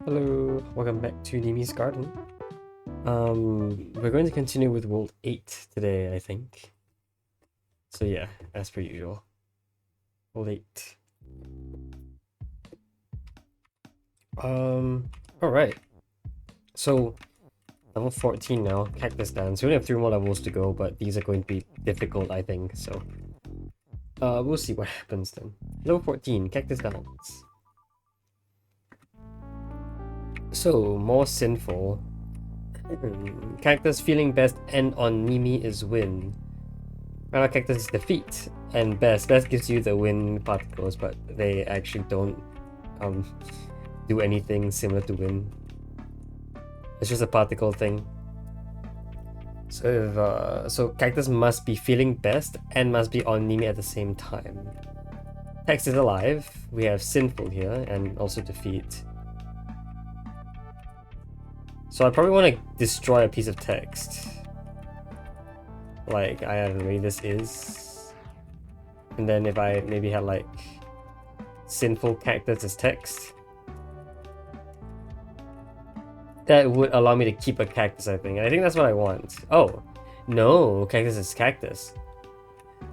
Hello, welcome back to Nimi's Garden. We're going to continue with World 8 today, I think. So yeah, as per usual. World 8. Alright. So, level 14 now, Cactus Dance. We only have 3 more levels to go, but these are going to be difficult, I think, so... we'll see what happens then. Level 14, Cactus Dance. So, more sinful. Cactus feeling best end on Nimi is win. Final Cactus is defeat, and best. Best gives you the win particles, but they actually don't do anything similar to win. It's just a particle thing. So so Cactus must be feeling best and must be on Nimi at the same time. Text is alive. We have sinful here and also defeat. So I probably want to destroy a piece of text. Like, I don't know, maybe this is. And then if I maybe had like sinful cactus as text, that would allow me to keep a cactus, I think. And I think that's what I want. Oh, no, cactus is cactus.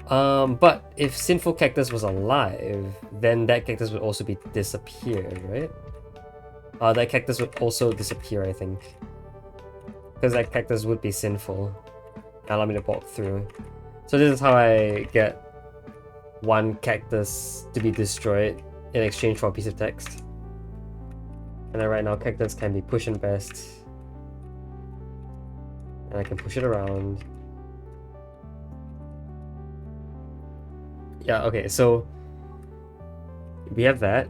But if sinful cactus was alive, then that cactus would also be disappeared, right? That cactus would also disappear, I think. Because that cactus would be sinful. Allow me to walk through. So this is how I get one cactus to be destroyed in exchange for a piece of text. And then right now cactus can be push and best. And I can push it around. Yeah, okay, so we have that.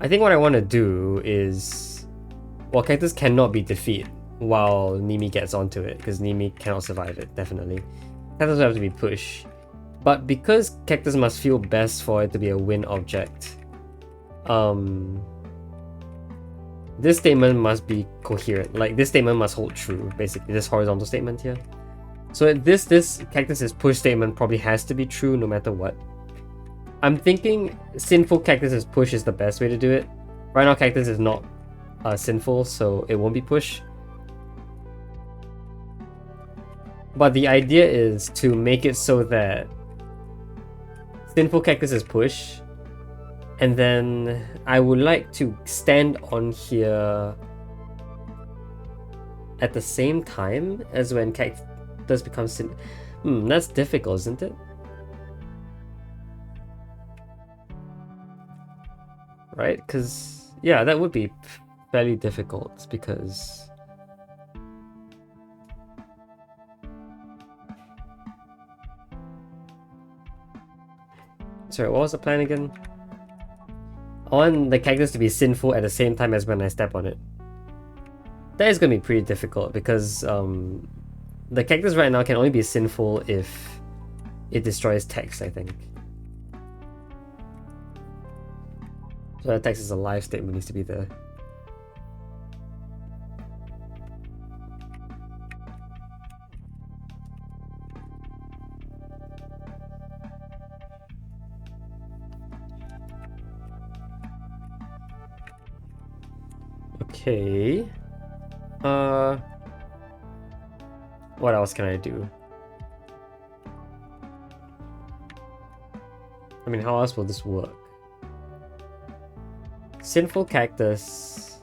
I think what I want to do is, well, cactus cannot be defeated while Nimi gets onto it, because Nimi cannot survive it, definitely. Cactus will have to be pushed. But because cactus must feel best for it to be a win object, this statement must be coherent. Like, this statement must hold true, basically, this horizontal statement here. So this cactus's push statement probably has to be true no matter what. I'm thinking sinful cactus's push is the best way to do it. Right now cactus is not sinful, so it won't be push. But the idea is to make it so that sinful cactus is push, and then I would like to stand on here at the same time as when cactus becomes sin. That's difficult, isn't it? Right? Because, yeah, that would be fairly difficult because... Sorry, what was the plan again? I want the cactus to be sinful at the same time as when I step on it. That is going to be pretty difficult because the cactus right now can only be sinful if it destroys text, I think. So that text is a live statement, needs to be there. Okay. What else can I do? I mean, how else will this work? Sinful cactus.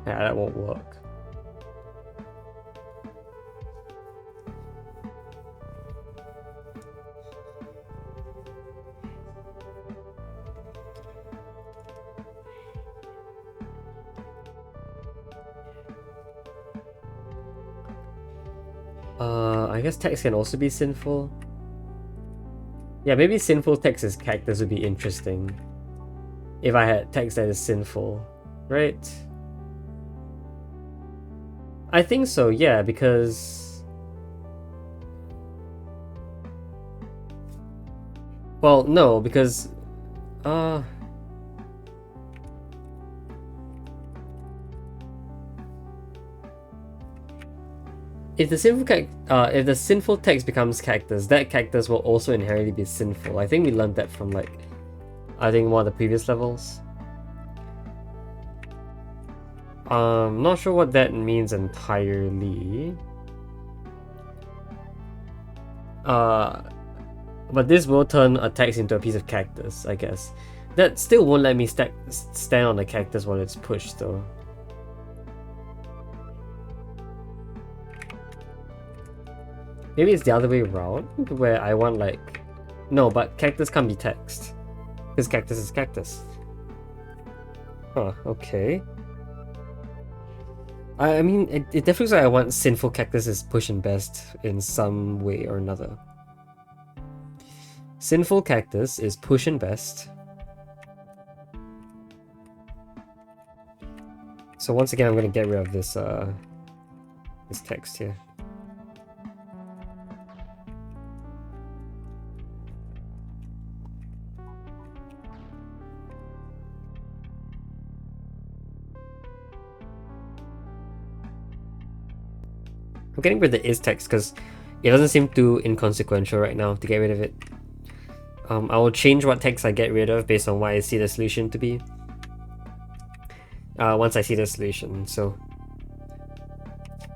Yeah, that won't work. I guess text can also be sinful. Yeah, maybe sinful text as cactus would be interesting. If I had text that is sinful, right? I think so, yeah, because... Well, no, because... If the sinful text becomes cactus, that cactus will also inherently be sinful. I think we learned that from like, I think one of the previous levels. Not sure what that means entirely. But this will turn a text into a piece of cactus, I guess. That still won't let me stand on the cactus while it's pushed, though. Maybe it's the other way around, where I want like... No, but cactus can't be text. Because cactus is cactus. Huh, okay. I mean, it definitely looks like I want sinful cactus is push and best in some way or another. Sinful cactus is push and best. So once again, I'm going to get rid of this this text here. I'm getting rid of the is text because it doesn't seem too inconsequential right now to get rid of it. I will change what text I get rid of based on what I see the solution to be. Once I see the solution, so...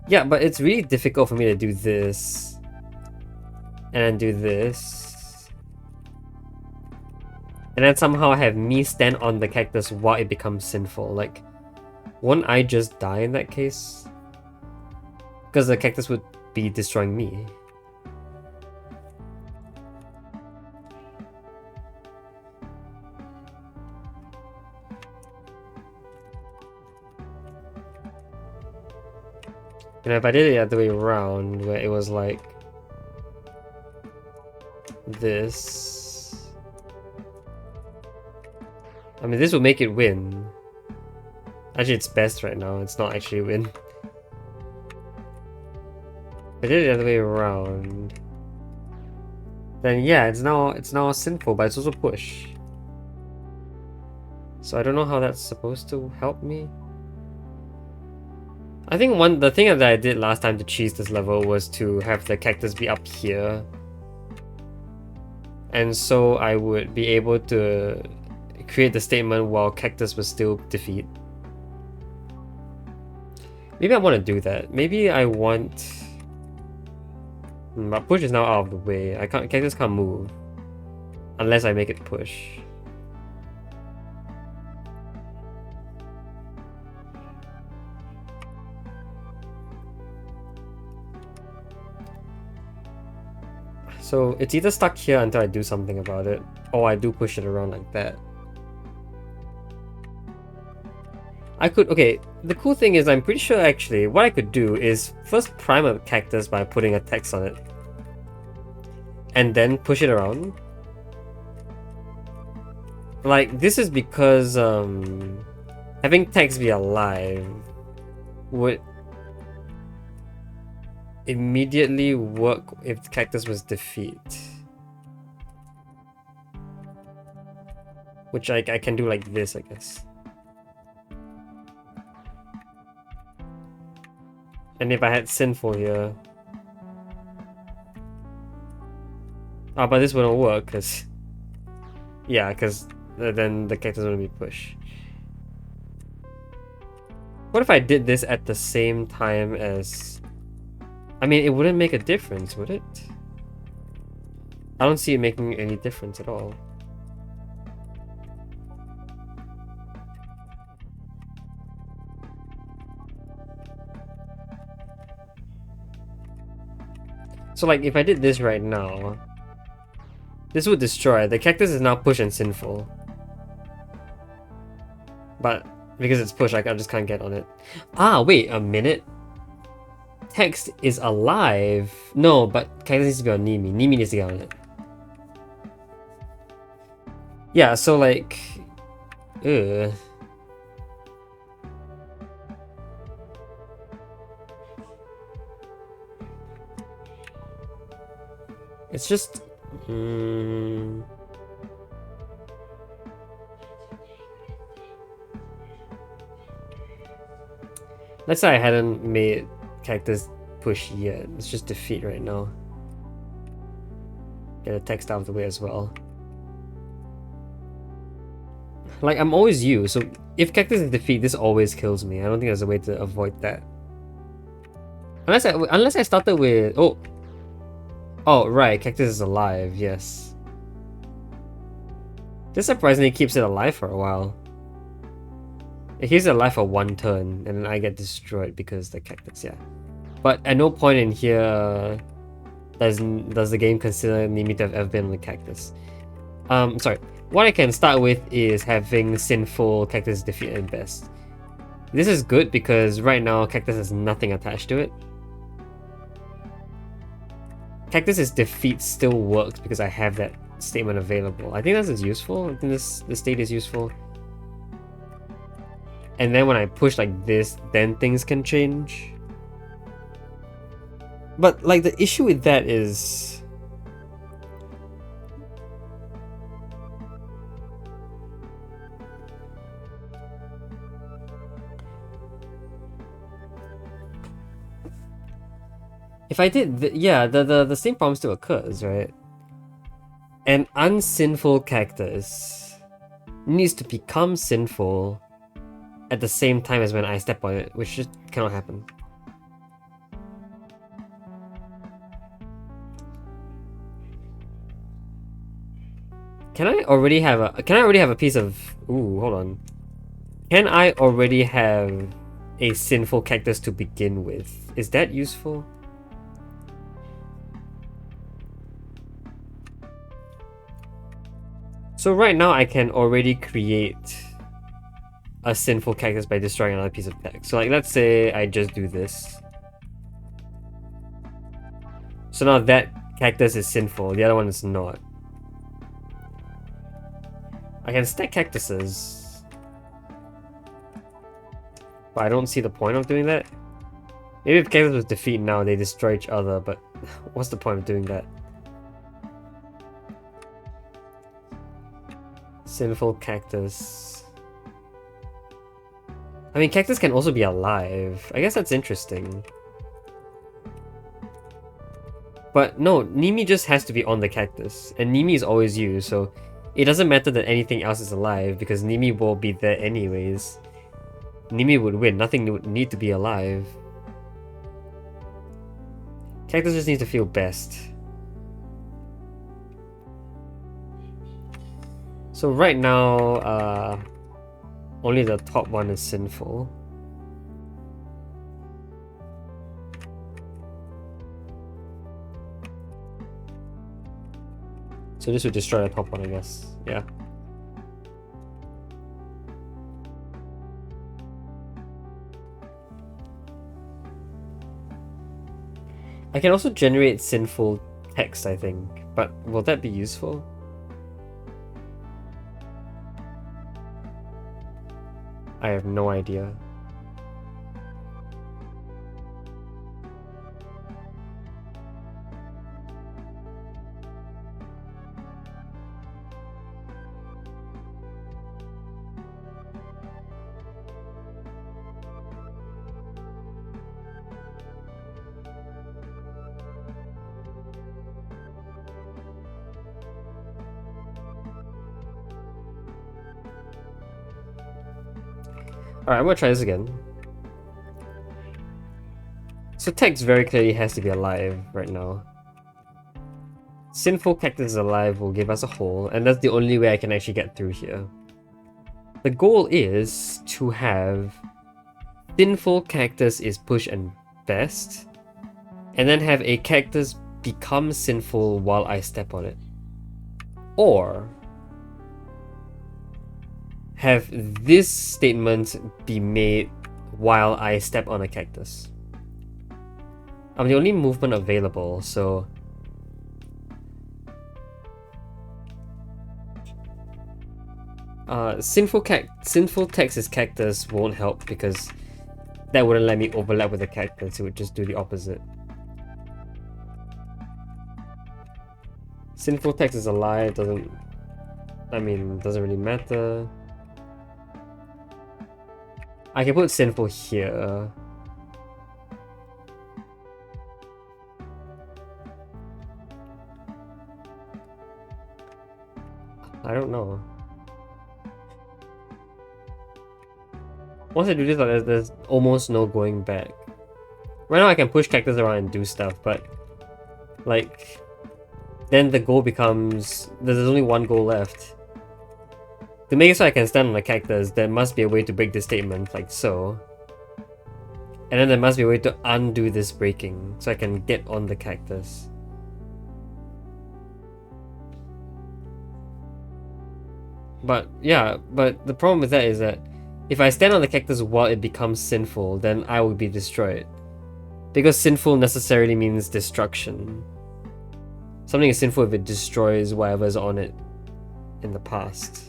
Yeah, but it's really difficult for me to do this. And then do this. And then somehow have me stand on the cactus while it becomes sinful. Like, won't I just die in that case? Because the cactus would be destroying me. And if I did it the other way around, where it was like this, I mean, this will make it win. Actually, it's best right now. It's not actually a win. If I did it the other way around, then yeah, it's now sinful, but it's also push. So I don't know how that's supposed to help me. I think the thing that I did last time to cheese this level was to have the cactus be up here. And so I would be able to create the statement while cactus was still defeat. Maybe I want to do that. Maybe I want... But push is now out of the way. Cactus can't move. Unless I make it push. So it's either stuck here until I do something about it, or I do push it around like that. Okay, the cool thing is I'm pretty sure actually what I could do is first prime a cactus by putting a text on it. And then push it around. Like, this is because having text be alive would immediately work if the cactus was defeat. Which I can do like this, I guess. And if I had sinful here... Oh, but this wouldn't work, because... Yeah, because then the cactus wouldn't be pushed. What if I did this at the same time as... I mean, it wouldn't make a difference, would it? I don't see it making any difference at all. So like, if I did this right now, this would destroy. The cactus is now push and sinful. But because it's push, I just can't get on it. Ah, wait a minute. Text is alive. No, but cactus needs to be on Nimi. Nimi needs to get on it. Yeah, so like... Ugh. It's just... Let's say I hadn't made cactus push yet. It's just defeat right now. Get the text out of the way as well. Like, I'm always you, so if cactus is defeat, this always kills me. I don't think there's a way to avoid that. Unless I started with... Oh, right, cactus is alive, yes. This surprisingly keeps it alive for a while. It keeps it alive for one turn, and then I get destroyed because the cactus, yeah. But at no point in here does the game consider Nimi to have ever been on the cactus. Sorry. What I can start with is having sinful cactus defeat at best. This is good because right now cactus has nothing attached to it. Cactus's defeat still works because I have that statement available. I think this is useful. I think this state is useful. And then when I push like this, then things can change. But like the issue with that is... if I did, the same problem still occurs, right? An unsinful cactus needs to become sinful at the same time as when I step on it, which just cannot happen. Can I already have a piece of... Ooh, hold on. Can I already have a sinful cactus to begin with? Is that useful? So right now I can already create a sinful cactus by destroying another piece of text. So like, let's say I just do this. So now that cactus is sinful, the other one is not. I can stack cactuses, but I don't see the point of doing that. Maybe if cactus was defeat now, they destroy each other, but what's the point of doing that? Sinful cactus. I mean, cactus can also be alive. I guess that's interesting. But no, Nimi just has to be on the cactus, and Nimi is always you, so it doesn't matter that anything else is alive because Nimi will be there anyways. Nimi would win, nothing would need to be alive. Cactus just needs to feel best. So right now, only the top one is sinful. So this would destroy the top one, I guess. Yeah. I can also generate sinful text, I think. But will that be useful? I have no idea. Alright, I'm gonna try this again. So text very clearly has to be alive right now. Sinful cactus is alive will give us a hole, and that's the only way I can actually get through here. The goal is to have sinful cactus is push and best, and then have a cactus become sinful while I step on it. Or have this statement be made while I step on a cactus. I'm the only movement available, so sinful text is cactus won't help because that wouldn't let me overlap with the cactus. It would just do the opposite. Sinful text is a lie. Doesn't really matter. I can put sinful here. I don't know. Once I do this, there's almost no going back. Right now I can push cactus around and do stuff, but like then the goal becomes there's only one goal left. To make it so I can stand on the cactus, there must be a way to break this statement, like so. And then there must be a way to undo this breaking, so I can get on the cactus. But yeah, but the problem with that is that if I stand on the cactus while it becomes sinful, then I will be destroyed. Because sinful necessarily means destruction. Something is sinful if it destroys whatever's on it in the past.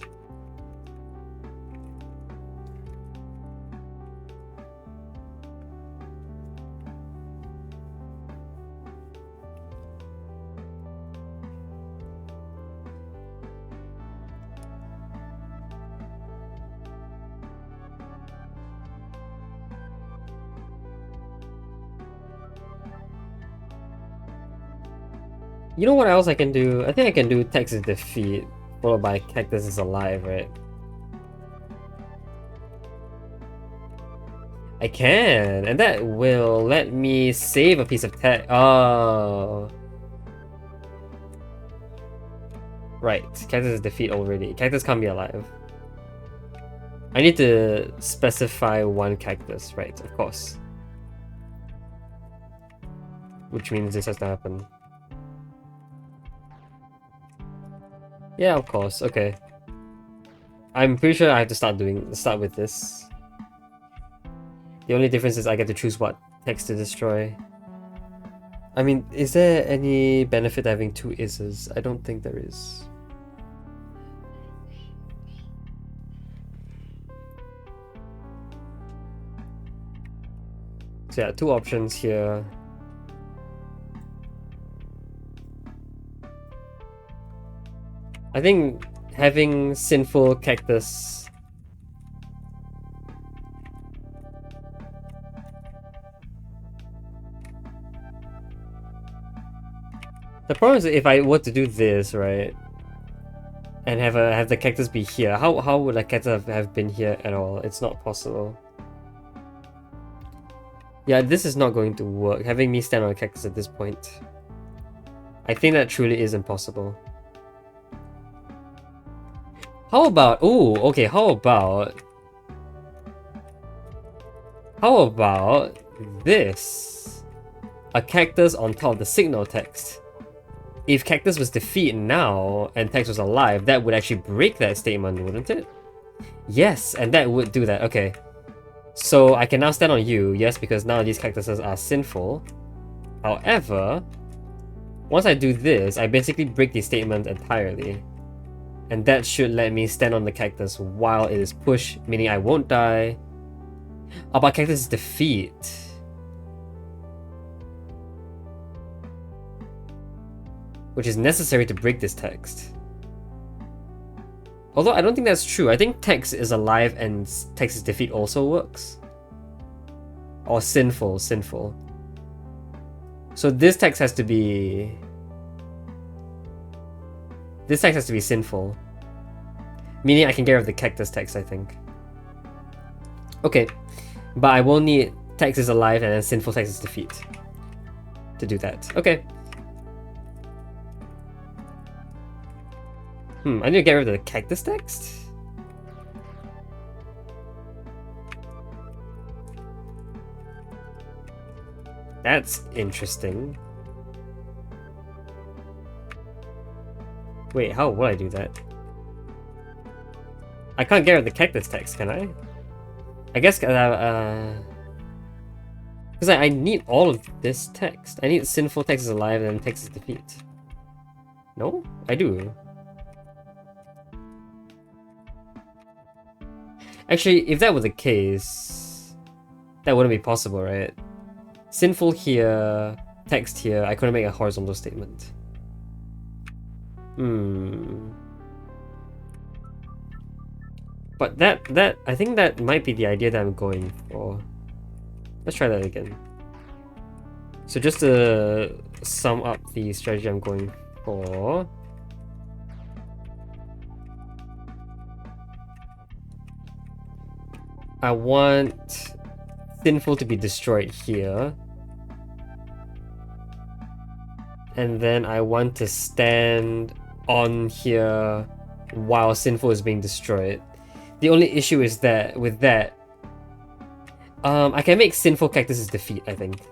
You know what else I can do? I think I can do text is defeat, followed by cactus is alive, right? I can, and that will let me save a piece of text. Oh. Right, cactus is defeat already. Cactus can't be alive. I need to specify one cactus, right, of course. Which means this has to happen. Yeah, of course. Okay. I'm pretty sure I have to start with this. The only difference is I get to choose what text to destroy. I mean, is there any benefit to having two is's? I don't think there is. So yeah, two options here. I think having sinful cactus the problem is if I were to do this, right, and have the cactus be here, how would the cactus have been here at all? It's not possible. Yeah, this is not going to work, having me stand on a cactus at this point. I think that truly is impossible. How about, oh, okay, how about this? A cactus on top of the signal text. If cactus was defeat now and text was alive, that would actually break that statement, wouldn't it? Yes, and that would do that, okay. So I can now stand on you, yes, because now these cactuses are sinful. However, once I do this, I basically break the statement entirely. And that should let me stand on the cactus while it is pushed, meaning I won't die. Oh, but cactus is defeat. Which is necessary to break this text. Although I don't think that's true. I think text is alive and text is defeat also works. Or sinful. So this text has to be... This text has to be sinful. Meaning I can get rid of the cactus text, I think. Okay. But I will need text is alive and then sinful text is defeat. To do that. Okay. I need to get rid of the cactus text? That's interesting. Wait, how will I do that? I can't get rid of the cactus text, can I? I guess, because I need all of this text. I need sinful text is alive and text is defeat. No? I do. Actually, if that were the case, that wouldn't be possible, right? Sinful here, text here, I couldn't make a horizontal statement. But that I think that might be the idea that I'm going for. Let's try that again. So just to sum up the strategy I'm going for. I want sinful to be destroyed here. And then I want to stand on here while sinful is being destroyed. The only issue is that with that, I can make sinful cactus's defeat, I think.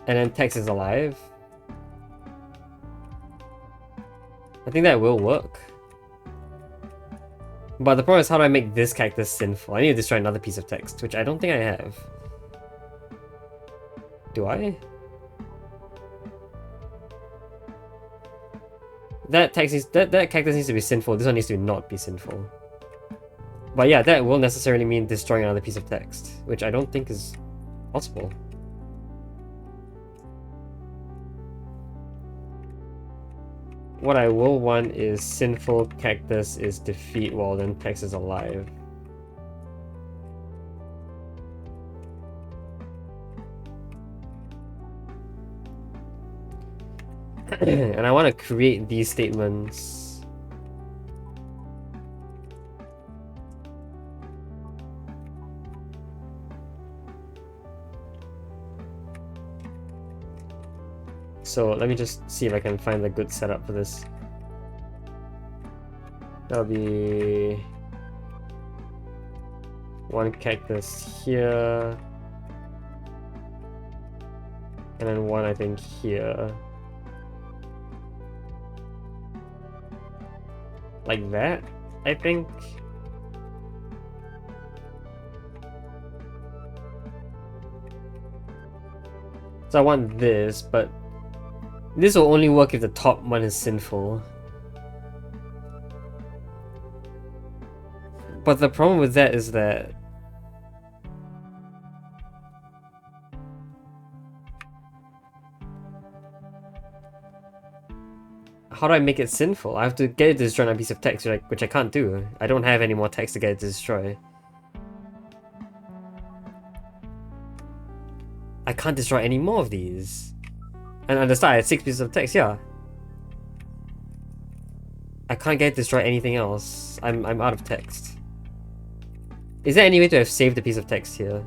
And then text is alive. I think that will work. But the problem is, how do I make this cactus sinful? I need to destroy another piece of text, which I don't think I have. Do I? That text is that cactus needs to be sinful. This one needs to not be sinful. But yeah, that will necessarily mean destroying another piece of text, which I don't think is possible. What I will want is sinful cactus is defeat while then text is alive. And I want to create these statements. So let me just see if I can find a good setup for this. That'll be one cactus here, and then one I think here. Like that, I think. So I want this, but this will only work if the top one is sinful. But the problem with that is that how do I make it sinful? I have to get it to destroy a piece of text, which I can't do. I don't have any more text to get it to destroy. I can't destroy any more of these. And at the start I had 6 pieces of text, yeah. I can't get it to destroy anything else. I'm out of text. Is there any way to have saved a piece of text here?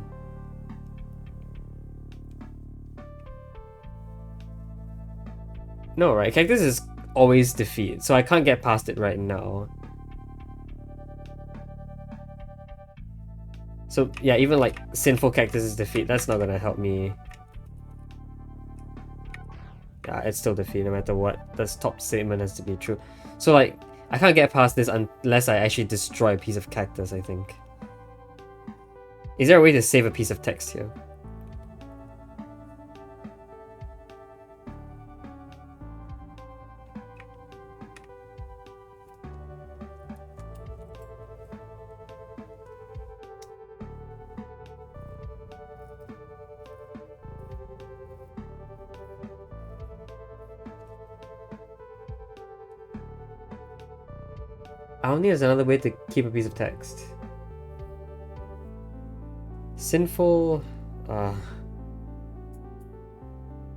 No, right? Cactus is always defeat, so I can't get past it right now. So yeah, even like sinful cactus is defeat, that's not gonna help me. Yeah, it's still defeat no matter what. This top statement has to be true. So like, I can't get past this unless I actually destroy a piece of cactus, I think. Is there a way to save a piece of text here? I don't think there's another way to keep a piece of text. Sinful,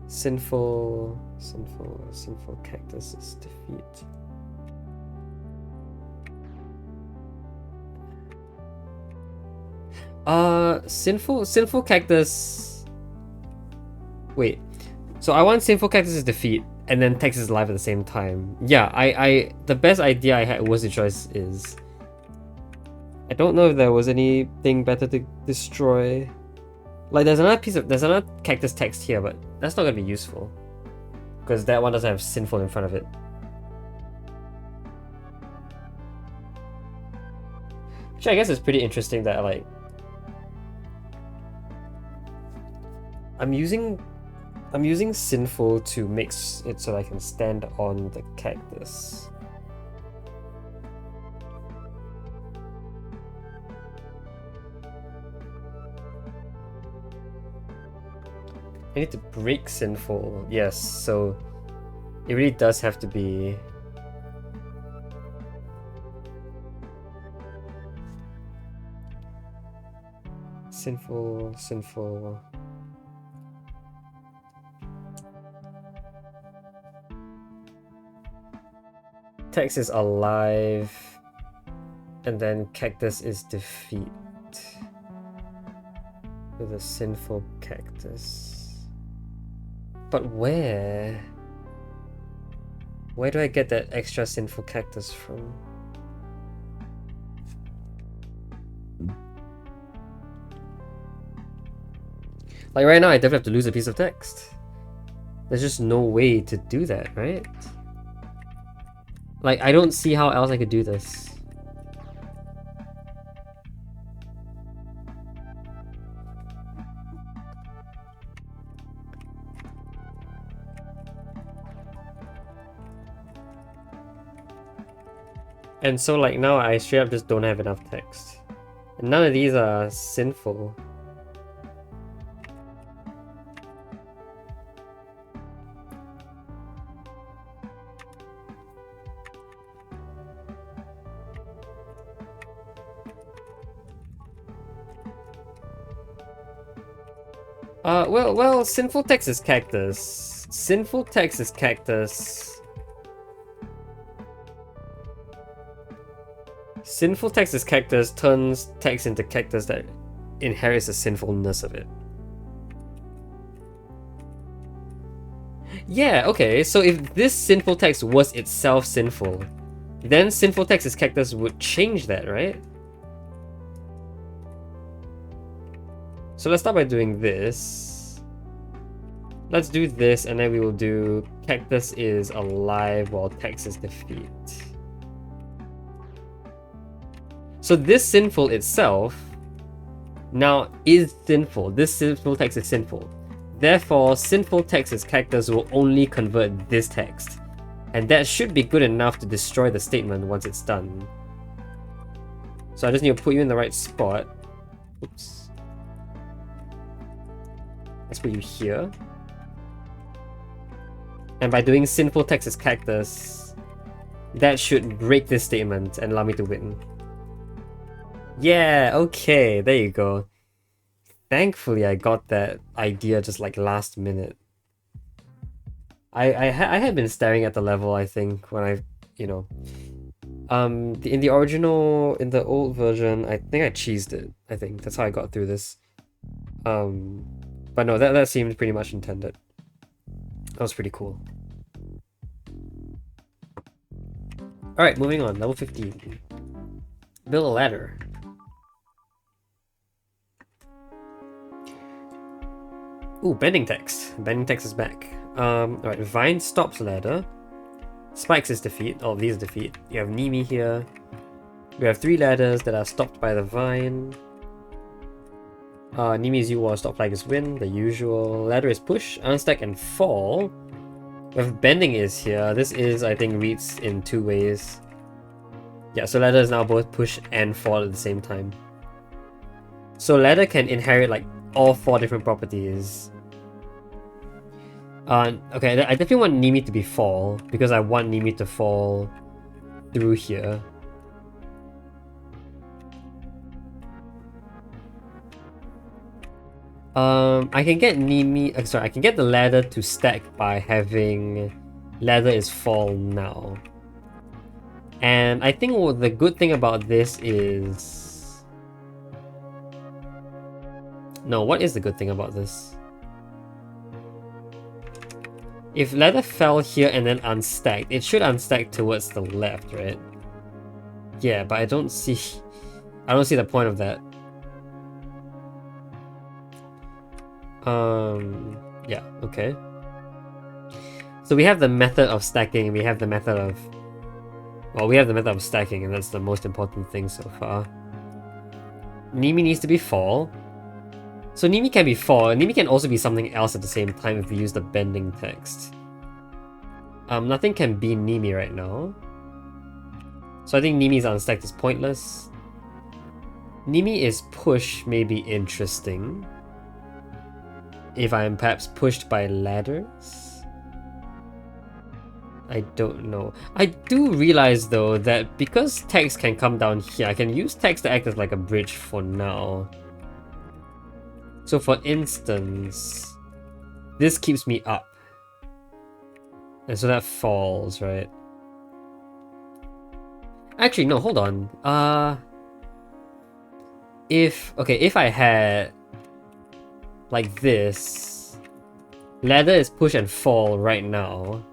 sinful cactus is defeat. Sinful cactus. Wait, so I want sinful cactus is defeat, and then text is alive at the same time. Yeah, the best idea I had was the choice is. I don't know if there was anything better to destroy. Like there's another cactus text here, but that's not gonna be useful. Because that one doesn't have sinful in front of it. Which I guess is pretty interesting that like I'm using sinful to make it so I can stand on the cactus. I need to break sinful, yes, so it really does have to be sinful. Text is alive. And then cactus is defeat. With a sinful cactus. But where? Where do I get that extra sinful cactus from? Like right now, I definitely have to lose a piece of text. There's just no way to do that, right? Like, I don't see how else I could do this. And so like now I straight up just don't have enough text. And none of these are sinful. Well, sinful text is cactus. Sinful text is cactus. Sinful text is cactus turns text into cactus that inherits the sinfulness of it. Yeah, okay, so if this sinful text was itself sinful, then sinful text is cactus would change that, right? So let's start by doing this. Let's do this, and then we will do cactus is alive while text is defeat. So this sinful itself now is sinful. This sinful text is sinful. Therefore, sinful text is cactus will only convert this text. And that should be good enough to destroy the statement once it's done. So I just need to put you in the right spot. Oops. Let's put you here. And by doing sinful text is cactus, that should break this statement and allow me to win. Yeah, okay, there you go. Thankfully, I got that idea just like last minute. I had been staring at the level, I think, when I, you know, in the original, in the old version, I think I cheesed it. I think that's how I got through this. But no, that seemed pretty much intended. That was pretty cool. Alright, moving on. Level 15. Build a ladder. Ooh, bending text. Bending text is back. Alright, vine stops ladder. Spikes is defeat. All of these defeat. You have Nimi here. We have 3 ladders that are stopped by the vine. Nimi's U-Wall stop flag is win, the usual. Ladder is push, unstack, and fall. With bending is here. This is, I think, reads in 2 ways. Yeah, so ladder is now both push and fall at the same time. So ladder can inherit like all 4 different properties. Okay, I definitely want Nimi to be fall because I want Nimi to fall through here. I can get Nimi, sorry, I can get the ladder to stack by having ladder is fall now. And I think the good thing about this is... No, what is the good thing about this? If ladder fell here and then unstacked, it should unstack towards the left, right? Yeah, but I don't see the point of that. Yeah, okay. So we have the method of stacking, we have the method of... Well, we have the method of stacking, and that's the most important thing so far. Nimi needs to be fall. So Nimi can be fall. Nimi can also be something else at the same time if we use the bending text. Nothing can be Nimi right now. So I think Nimi's unstacked is pointless. Nimi is push may be interesting. If I am perhaps pushed by ladders? I don't know. I do realize though that because text can come down here, I can use text to act as like a bridge for now. So for instance, this keeps me up. And so that falls, right? Actually, no, hold on. If I had like this, ladder is push and fall right now.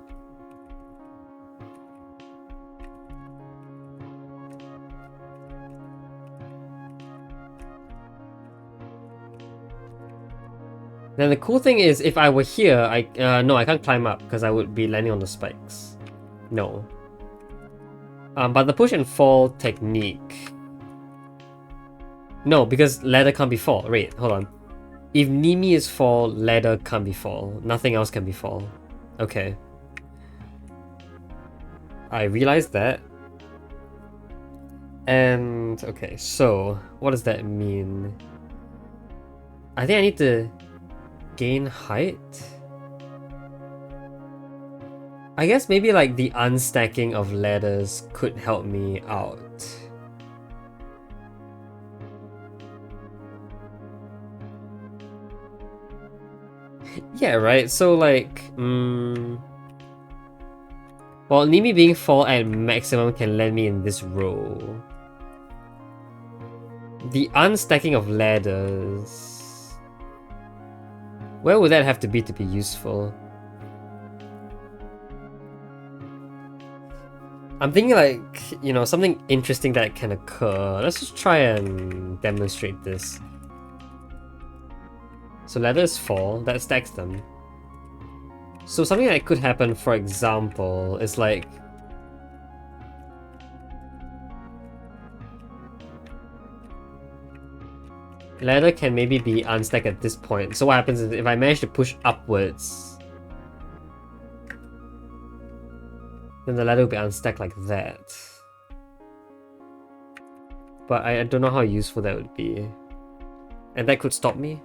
Then the cool thing is, if I were here, no, I can't climb up because I would be landing on the spikes. No. But the push and fall technique. No, because ladder can't be fall. Wait, hold on. If Nimi is fall, ladder can't be fall. Nothing else can be fall. Okay. I realized that. And okay, so what does that mean? I think I need to gain height. I guess maybe like the unstacking of ladders could help me out. Yeah, right? So like, well, Nimi being fall at maximum can land me in this row. The unstacking of ladders. Where would that have to be useful? I'm thinking like, you know, something interesting that can occur. Let's just try and demonstrate this. So ladders fall, that stacks them. So something that could happen, for example, is like... ladder can maybe be unstacked at this point. So what happens is if I manage to push upwards, then the ladder will be unstacked like that. But I don't know how useful that would be. And that could stop me.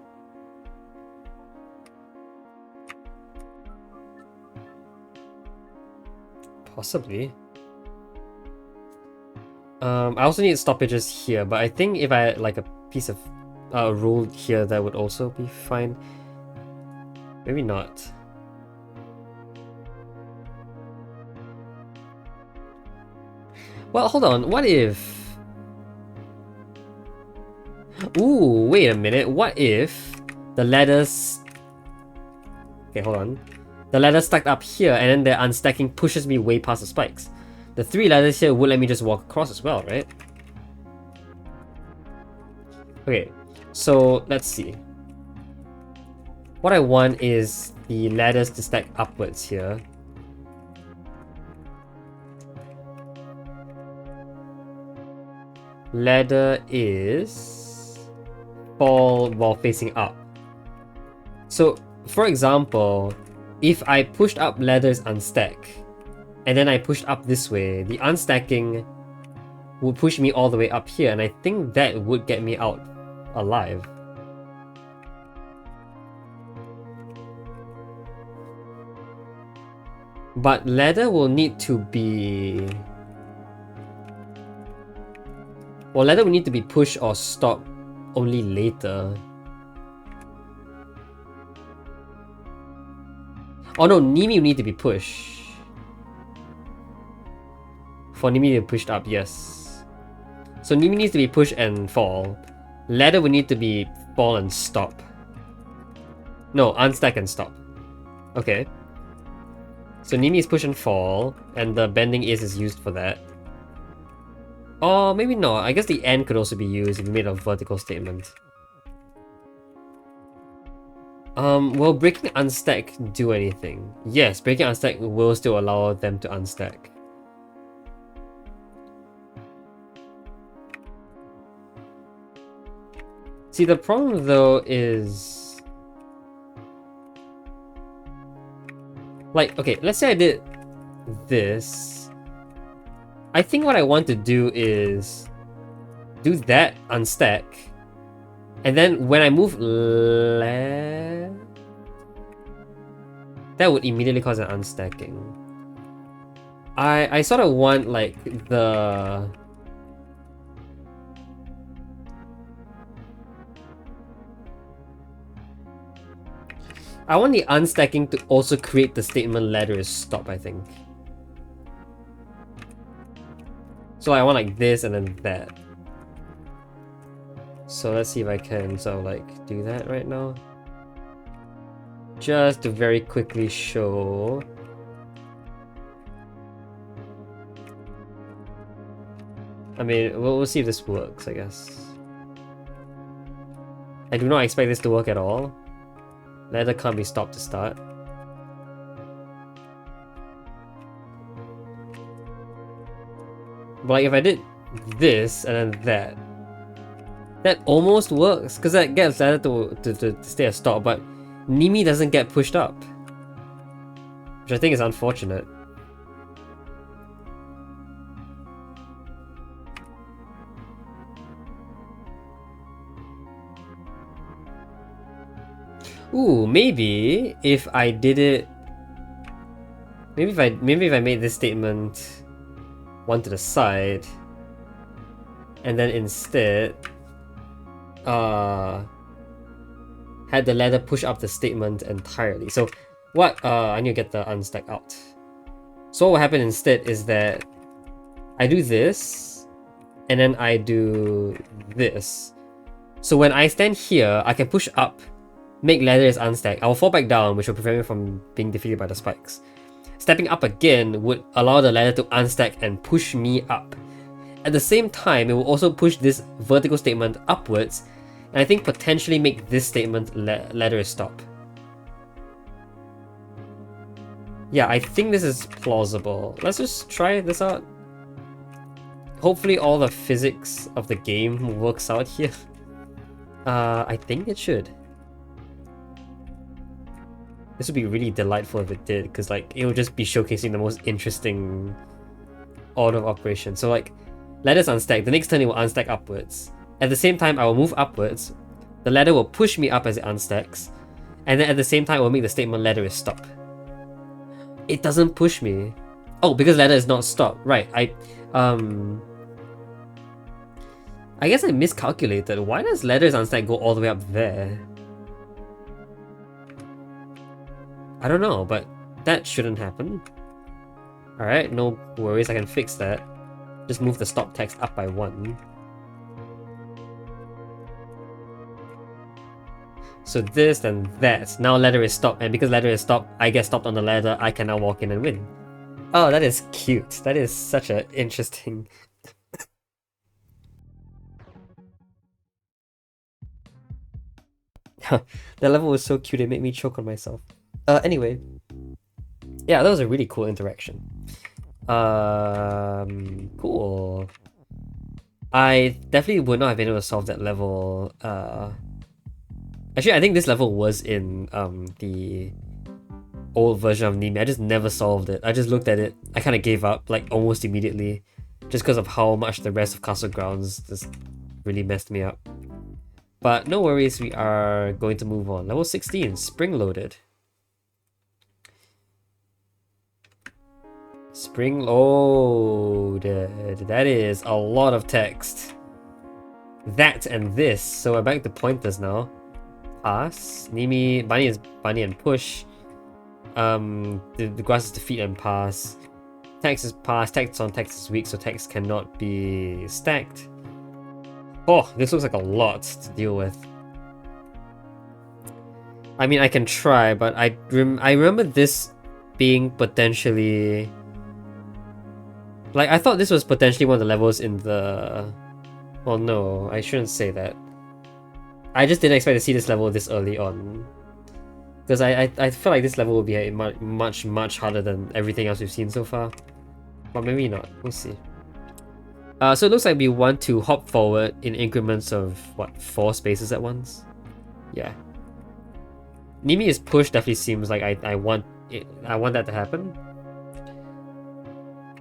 Possibly. I also need stoppages here, but I think if I had like a piece of rule here, that would also be fine. Maybe not. Well, hold on. What if... Ooh, wait a minute. What if the ladders... Okay, hold on. The ladder stacked up here, and then the unstacking pushes me way past the spikes. The 3 ladders here would let me just walk across as well, right? Okay, so let's see. What I want is the ladders to stack upwards here. Ladder is fall while facing up. So, for example, if I pushed up ladders unstack, and then I pushed up this way, the unstacking would push me all the way up here, and I think that would get me out alive. But ladder will need to be... well, ladder will need to be pushed or stopped only later. Oh no, Nimi will need to be pushed. For Nimi to be pushed up, yes. So Nimi needs to be pushed and fall. Ladder will need to be fall and stop. No, unstack and stop. Okay. So Nimi is push and fall, and the bending is used for that. Or maybe not. I guess the end could also be used if you made a vertical statement. Will breaking unstack do anything? Yes, breaking unstack will still allow them to unstack. See, the problem though is... like, okay, let's say I did this. I think what I want to do is do that unstack, and then when I move left, that would immediately cause an unstacking. I sort of want like the... I want the unstacking to also create the statement ladder is stop, I think. So I want like this and then that. So let's see if I can sort of like do that right now. Just to very quickly show. I mean, we'll see if this works, I guess. I do not expect this to work at all. Ladder can't be stopped to start. But like if I did this and then that almost works, because that gets ladder to stay a stop, but Nimi doesn't get pushed up. Which I think is unfortunate. Ooh, maybe if I did it, maybe if I made this statement one to the side, and then instead, had the ladder push up the statement entirely. So what? I need to get the unstack out. So what will happen instead is that I do this, and then I do this. So when I stand here, I can push up, make ladder is unstacked. I will fall back down, which will prevent me from being defeated by the spikes. Stepping up again would allow the ladder to unstack and push me up. At the same time, it will also push this vertical statement upwards, and I think potentially make this statement ladder is stop. Yeah, I think this is plausible. Let's just try this out. Hopefully all the physics of the game works out here. I think it should. This would be really delightful if it did, because like it would just be showcasing the most interesting order of operation. So like, ladder's unstacked, the next turn it will unstack upwards. At the same time, I will move upwards, the ladder will push me up as it unstacks, and then at the same time, I will make the statement ladder is stop. It doesn't push me. Oh, because ladder is not stop. Right, I guess I miscalculated. Why does ladder's unstack go all the way up there? I don't know, but that shouldn't happen. Alright, no worries, I can fix that. Just move the stop text up by 1. So this, then that. Now ladder is stopped, and because ladder is stopped, I get stopped on the ladder, I can now walk in and win. Oh, that is cute. That is such an interesting... That level was so cute, it made me choke on myself. Anyway. Yeah, that was a really cool interaction. Cool. I definitely would not have been able to solve that level. Actually, I think this level was in the old version of Nimi. I just never solved it. I just looked at it. I kind of gave up, like, almost immediately. Just because of how much the rest of Castle Grounds just really messed me up. But no worries, we are going to move on. Level 16, Spring Loaded. Spring Loaded. That is a lot of text. That and this. So we're back to pointers now. Pass. Nimi, Bunny is Bunny and push. The grass is defeat and pass. Text is pass. Text on text is weak, so text cannot be stacked. Oh, this looks like a lot to deal with. I mean, I can try, but I remember this being potentially... Like, I thought this was potentially one of the levels in the... Well, no, I shouldn't say that. I just didn't expect to see this level this early on. Because I felt like this level would be much harder than everything else we've seen so far. But maybe not, we'll see. So it looks like we want to hop forward in increments of, what, 4 spaces at once? Yeah. Nimi's push definitely seems like I want that to happen.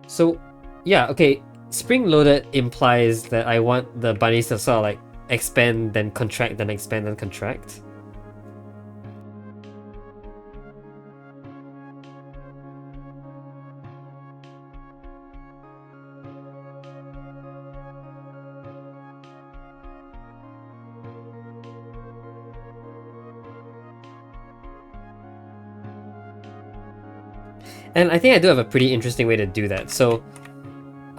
So, yeah, okay. Spring Loaded implies that I want the bunnies to sort of like expand, then contract, then expand, then contract. And I think I do have a pretty interesting way to do that. So,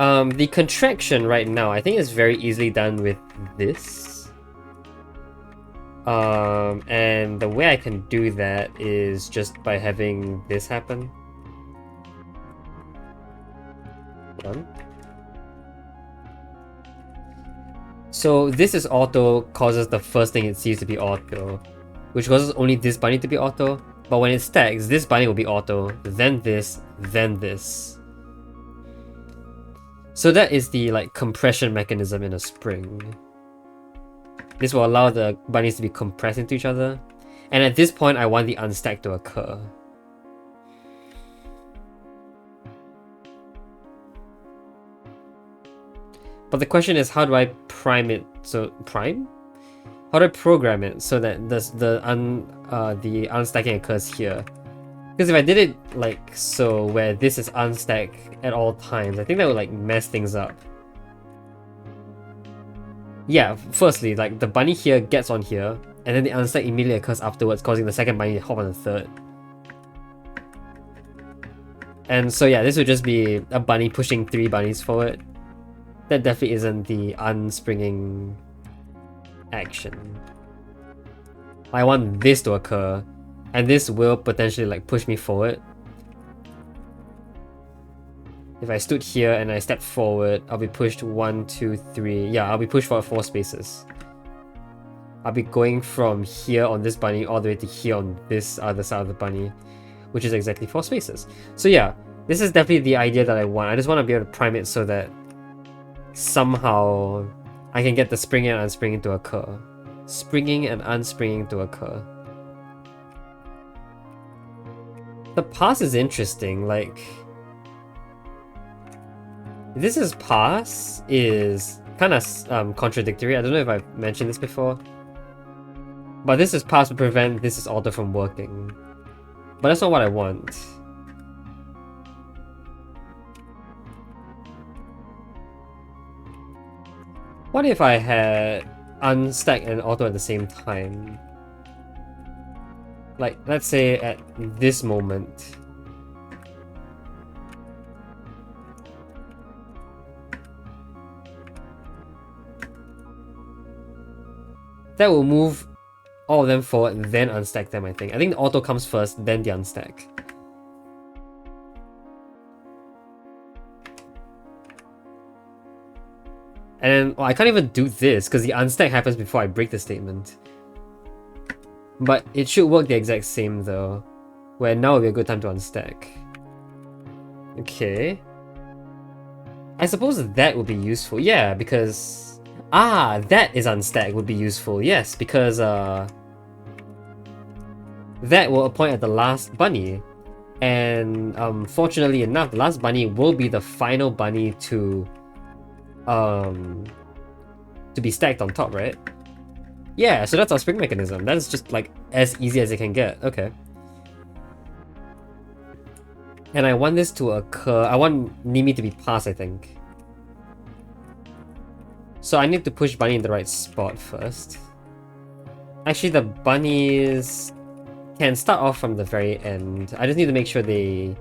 The contraction right now, I think is very easily done with this. And the way I can do that is just by having this happen. Hold on. So this is auto, causes the first thing it sees to be auto, which causes only this bunny to be auto. But when it stacks, this bunny will be auto, then this, then this. So that is the like compression mechanism in a spring. This will allow the bunnies to be compressed into each other. And at this point, I want the unstack to occur. But the question is, how do I prime it? So prime? How do I program it so that the unstacking occurs here? Because if I did it like so, where this is unstack at all times, I think that would like mess things up. Yeah, firstly, like the bunny here gets on here, and then the unstack immediately occurs afterwards, causing the second bunny to hop on the third. And so yeah, this would just be a bunny pushing 3 bunnies forward. That definitely isn't the unspringing action. I want this to occur, and this will potentially like push me forward. If I stood here and I stepped forward, I'll be pushed 1, 2, 3. Yeah, I'll be pushed for 4 spaces. I'll be going from here on this bunny all the way to here on this other side of the bunny, which is exactly 4 spaces. So yeah, this is definitely the idea that I want. I just want to be able to prime it so that somehow I can get the springing and unspringing to occur. Springing and unspringing to occur. The pass is interesting, like... This is pass is kind of contradictory. I don't know if I've mentioned this before. But this is pass to prevent this is auto from working. But that's not what I want. What if I had unstack and auto at the same time? Like, let's say at this moment. That will move all of them forward and then unstack them, I think. I think the auto comes first, then the unstack. And well, I can't even do this because the unstack happens before I break the statement. But it should work the exact same though, where now would be a good time to unstack. Okay. I suppose that would be useful, yeah, because... Ah, that is unstack would be useful, yes, because that will appoint at the last bunny. And fortunately enough, the last bunny will be the final bunny to be stacked on top, right? Yeah, so that's our spring mechanism. That is just like as easy as it can get. Okay. And I want this to occur. I want Nimi to be passed, I think. So I need to push bunny in the right spot first. Actually, the bunnies can start off from the very end. I just need to make sure they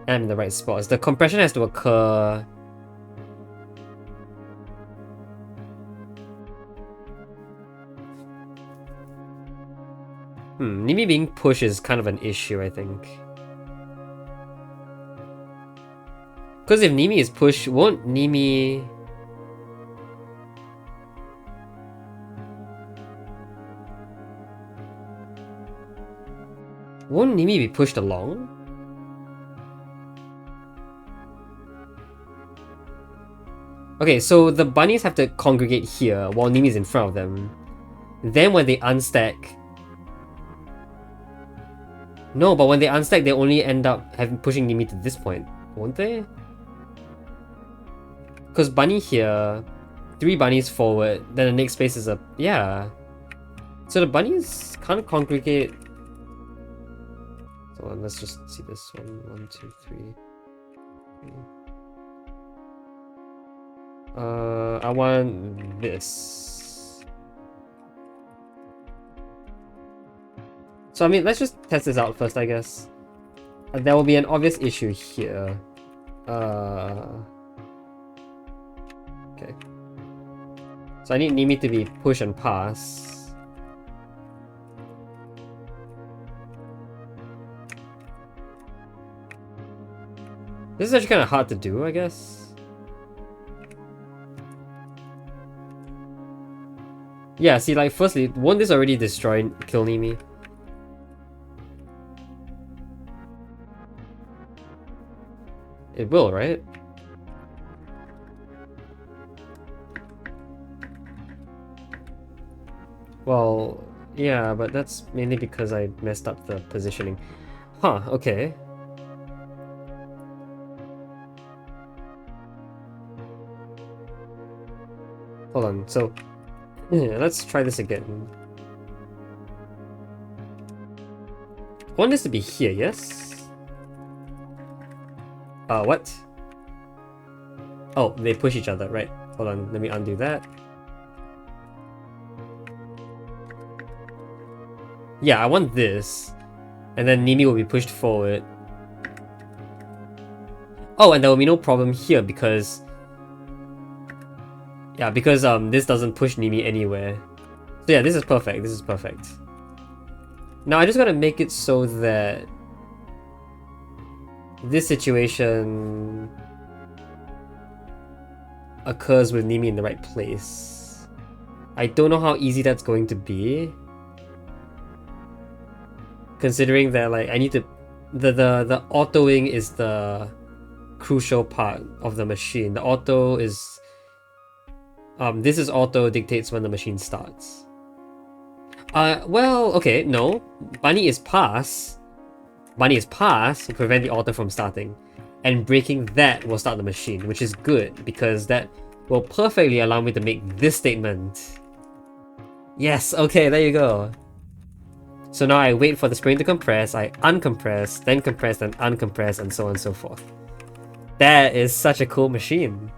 am in the right spots. The compression has to occur. Nimi being pushed is kind of an issue, I think. Because if Nimi is pushed, won't Nimi... Won't Nimi be pushed along? Okay, so the bunnies have to congregate here while Nimi's in front of them. Then when they unstack... No, but when they unstack, they only end up pushing Nimi to this point, won't they? Because bunny here, 3 bunnies forward, then the next space is a... Yeah. So the bunnies can't congregate... So let's just see this one. 1, 2, 3. I want this. So I mean, let's just test this out first, I guess. There will be an obvious issue here. Okay. So I need Nimi to be push and pass. This is actually kind of hard to do, I guess. Yeah, see, like, firstly, won't this already destroy kill Nimi? It will, right? Well, yeah, but that's mainly because I messed up the positioning. Huh, okay. Hold on, so... yeah, let's try this again. I want this to be here, yes? What? Oh, they push each other, right. Hold on, let me undo that. Yeah, I want this. And then Nimi will be pushed forward. Oh, and there will be no problem here because... yeah, because this doesn't push Nimi anywhere. So yeah, this is perfect, this is perfect. Now I just gotta make it so that... this situation... occurs with Nimi in the right place. I don't know how easy that's going to be. Considering that, like, I need to... The autoing is the crucial part of the machine. The auto is... this is auto dictates when the machine starts. Well, okay, no. Bunny is pass. Bunny is pass to prevent the auto from starting. And breaking that will start the machine, which is good, because that will perfectly allow me to make this statement. Yes, okay, there you go. So now I wait for the spring to compress, I uncompress, then uncompress, and so on and so forth. That is such a cool machine.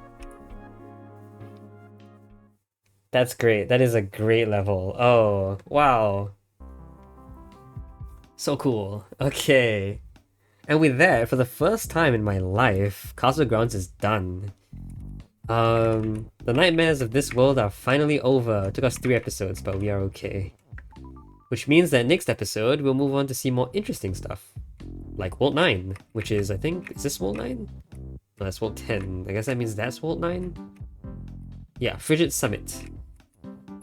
That's great. That is a great level. Oh, wow. So cool. Okay. And with that, for the first time in my life, Castle Grounds is done. The nightmares of this world are finally over. It took us 3 episodes, but we are okay. Which means that next episode, we'll move on to see more interesting stuff. Like World 9, which is, I think, is this World 9? No, that's World 10. I guess that means that's World 9? Yeah, Frigid Summit.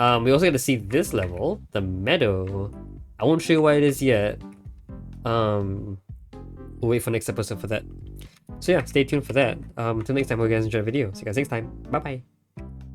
We also get to see this level, the Meadow. I won't show you what it is yet. We'll wait for next episode for that. So yeah, stay tuned for that. Until next time, hope you guys enjoy the video. See you guys next time. Bye bye.